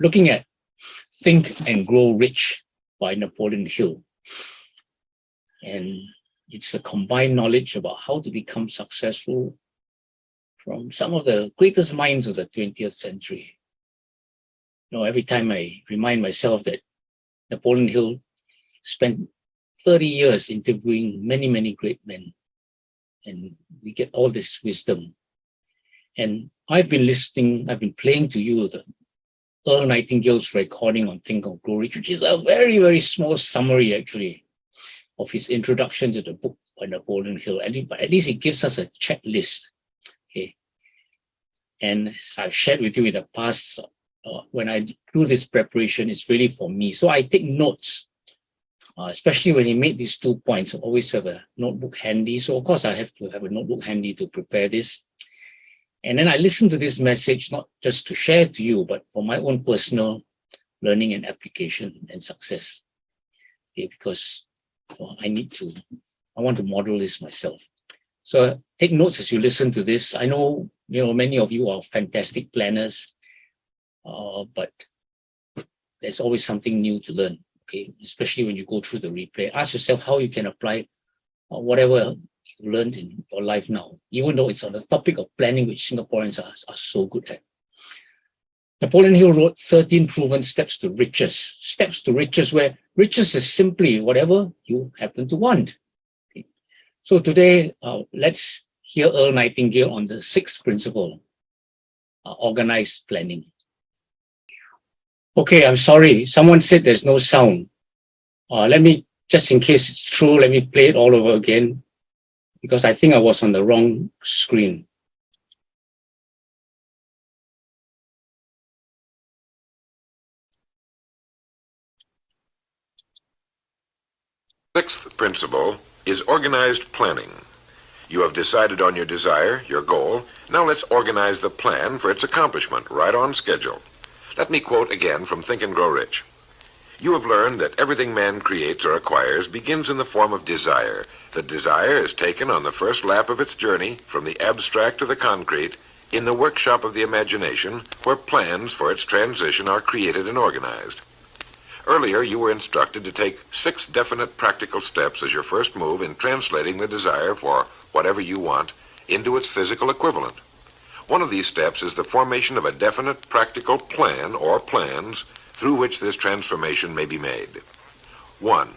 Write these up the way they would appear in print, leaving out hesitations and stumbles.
looking at Think and Grow Rich by Napoleon Hill. And it's a combined knowledge about how to become successful from some of the greatest minds of the 20th century. Every time I remind myself that Napoleon Hill spent 30 years interviewing many, many great men, and we get all this wisdom. And I've been playing to you the Earl Nightingale's recording on Think and Grow Rich, which is a very, very small summary, actually, of his introduction to the book by Napoleon Hill. But at least it gives us a checklist. Okay. And I've shared with you in the past, when I do this preparation, it's really for me. So I take notes, especially when he made these 2 points. I always have a notebook handy. So of course I have to have a notebook handy to prepare this. And then I listen to this message, not just to share to you, but for my own personal learning and application and success. Okay, because I want to model this myself. So take notes as you listen to this. I know, many of you are fantastic planners, but there's always something new to learn. Okay, especially when you go through the replay. Ask yourself how you can apply whatever you've learned in your life now, even though it's on the topic of planning, which Singaporeans are so good at. Napoleon Hill wrote 13 proven steps to riches. Steps to riches, where riches is simply whatever you happen to want. Okay. So today, let's hear Earl Nightingale on the 6th principle, organized planning. Okay, I'm sorry. Someone said there's no sound. Let me, just in case it's true, let me play it all over again, because I think I was on the wrong screen. Sixth principle is organized planning. You have decided on your desire, your goal. Now let's organize the plan for its accomplishment right on schedule. Let me quote again from Think and Grow Rich. You have learned that everything man creates or acquires begins in the form of desire. The desire is taken on the first lap of its journey from the abstract to the concrete in the workshop of the imagination, where plans for its transition are created and organized. Earlier, you were instructed to take 6 definite practical steps as your first move in translating the desire for whatever you want into its physical equivalent. One of these steps is the formation of a definite practical plan or plans through which this transformation may be made. 1.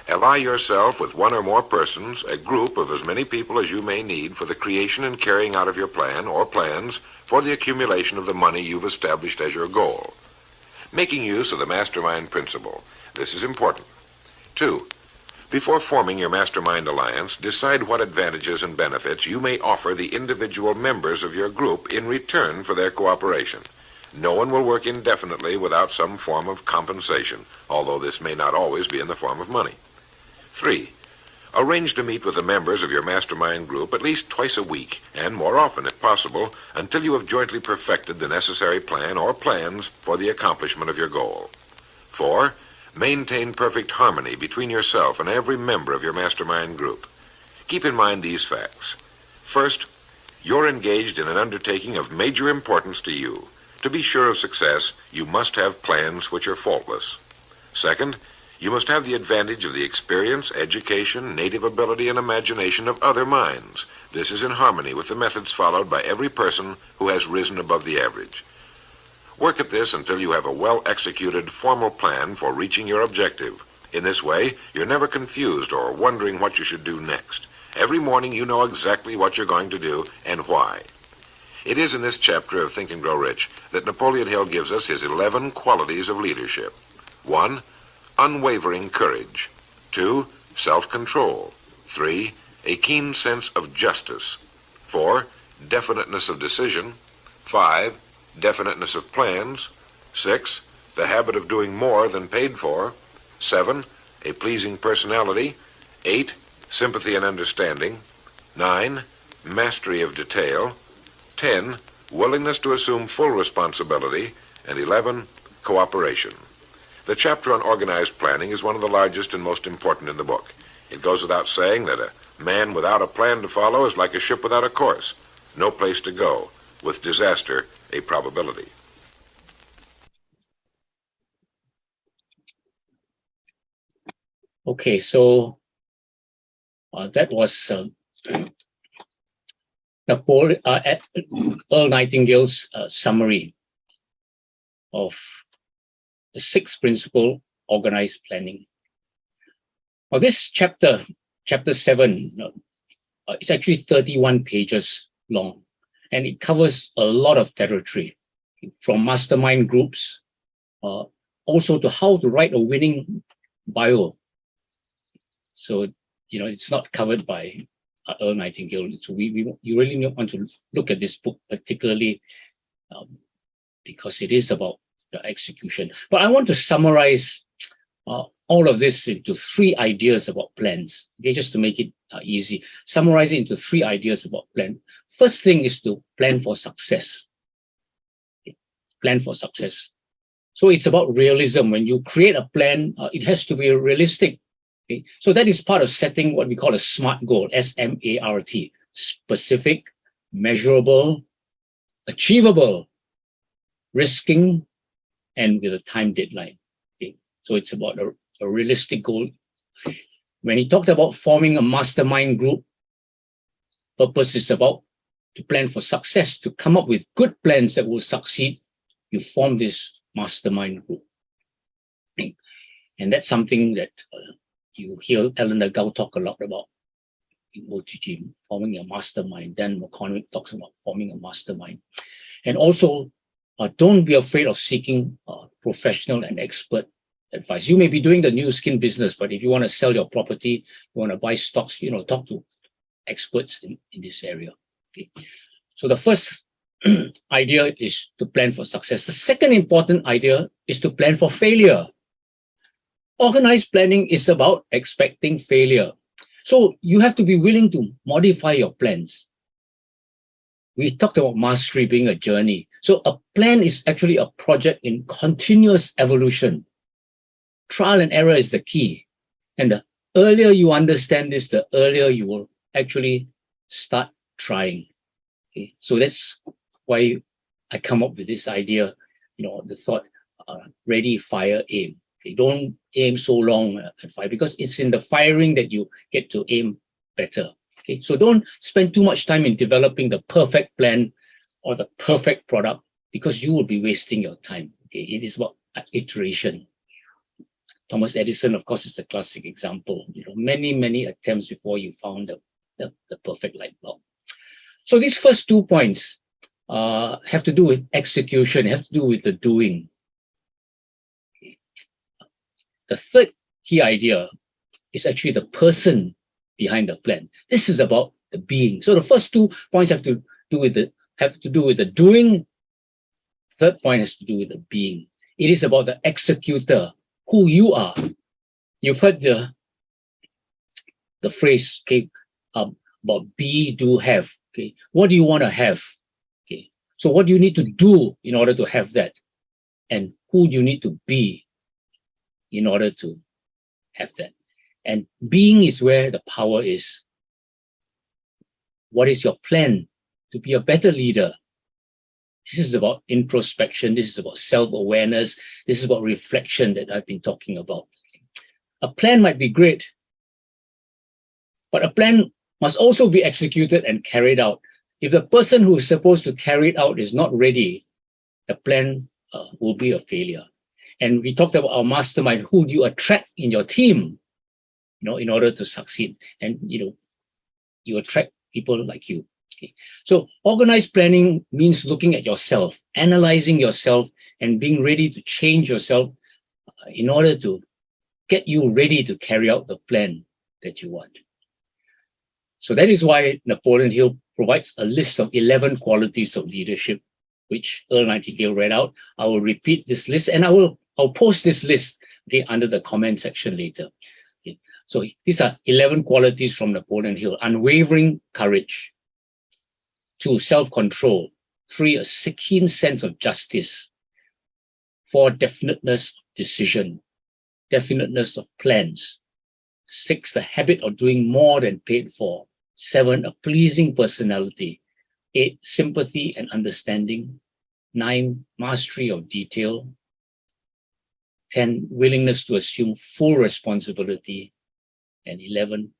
Ally yourself with 1 or more persons, a group of as many people as you may need for the creation and carrying out of your plan or plans for the accumulation of the money you've established as your goal. Making use of the Mastermind principle. This is important. 2. Before forming your Mastermind alliance, decide what advantages and benefits you may offer the individual members of your group in return for their cooperation. No one will work indefinitely without some form of compensation, although this may not always be in the form of money. 3. Arrange to meet with the members of your Mastermind group at least twice a week, and more often if possible, until you have jointly perfected the necessary plan or plans for the accomplishment of your goal. 4. Maintain perfect harmony between yourself and every member of your Mastermind group. Keep in mind these facts. First, you're engaged in an undertaking of major importance to you. To be sure of success, you must have plans which are faultless. Second, you must have the advantage of the experience, education, native ability, and imagination of other minds. This is in harmony with the methods followed by every person who has risen above the average. Work at this until you have a well-executed formal plan for reaching your objective. In this way, you're never confused or wondering what you should do next. Every morning you know exactly what you're going to do and why. It is in this chapter of Think and Grow Rich that Napoleon Hill gives us his 11 qualities of leadership. 1. Unwavering courage. 2. Self-control. 3. A keen sense of justice. 4. Definiteness of decision. 5. Definiteness of plans. 6. The habit of doing more than paid for. 7. A pleasing personality. 8. Sympathy and understanding. 9. Mastery of detail. 10. Willingness to assume full responsibility. And 11. Cooperation. The chapter on organized planning is one of the largest and most important in the book. It goes without saying that a man without a plan to follow is like a ship without a course. No place to go, with disaster a probability. Okay, so that was Earl Nightingale's summary of the sixth principle, organized planning. Now, this chapter 7, it's actually 31 pages long, and it covers a lot of territory, from mastermind groups, also to how to write a winning bio. So, it's not covered by Earl Nightingale. So you really want to look at this book particularly because it is about the execution. But I want to summarize all of this into 3 ideas about plans, okay, just to make it easy. Summarize it into 3 ideas about plan. First thing is to plan for success. Okay. Plan for success. So it's about realism. When you create a plan, it has to be realistic. Okay. So that is part of setting what we call a SMART goal, S-M-A-R-T, specific, measurable, achievable, risking, and with a time deadline. Okay. So it's about a realistic goal. When he talked about forming a mastermind group, purpose is about to plan for success, to come up with good plans that will succeed. You form this mastermind group. Okay. And that's something that you hear Ellen Gao talk a lot about in OTG, forming a mastermind. Dan McConaughey talks about forming a mastermind. And also, don't be afraid of seeking professional and expert advice. You may be doing the new skin business, but if you want to sell your property, you want to buy stocks, talk to experts in this area. Okay. So the first idea is to plan for success. The second important idea is to plan for failure. Organized planning is about expecting failure. So you have to be willing to modify your plans. We talked about mastery being a journey. So a plan is actually a project in continuous evolution. Trial and error is the key. And the earlier you understand this, the earlier you will actually start trying. Okay. So that's why I come up with this idea, the thought, ready, fire, aim. Okay. Don't aim so long at fire, because it's in the firing that you get to aim better. Okay. So don't spend too much time in developing the perfect plan or the perfect product, because you will be wasting your time. Okay. It is about iteration. Thomas Edison, of course, is the classic example. Many attempts before you found the perfect light bulb. So these first 2 points have to do with execution, have to do with the doing. Okay. The third key idea is actually the person behind the plan. This is about the being. So the first 2 points have to do with the doing. Third point has to do with the being. It is about the executor, who you are. You've heard the phrase, okay, about be, do, have. Okay, what do you want to have? Okay, so what do you need to do in order to have that? And who do you need to be in order to have that? And being is where the power is. What is your plan to be a better leader? This is about introspection. This is about self-awareness. This is about reflection that I've been talking about. A plan might be great, but a plan must also be executed and carried out. If the person who is supposed to carry it out is not ready, the plan will be a failure. And we talked about our mastermind. Who do you attract in your team, in order to succeed? And, you attract people like you. Okay. So organized planning means looking at yourself, analyzing yourself, and being ready to change yourself in order to get you ready to carry out the plan that you want. So that is why Napoleon Hill provides a list of 11 qualities of leadership, which Earl Nightingale read out. I will repeat this list, and I'll post this list, okay, under the comment section later. Okay. So these are 11 qualities from Napoleon Hill. Unwavering courage. 2, self-control. 3, a keen sense of justice. 4, definiteness of decision. Definiteness of plans. 6, the habit of doing more than paid for. 7, a pleasing personality. 8, sympathy and understanding. 9, mastery of detail. 10, willingness to assume full responsibility. and 11,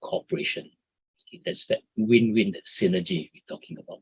cooperation. That's that win-win, that synergy we're talking about.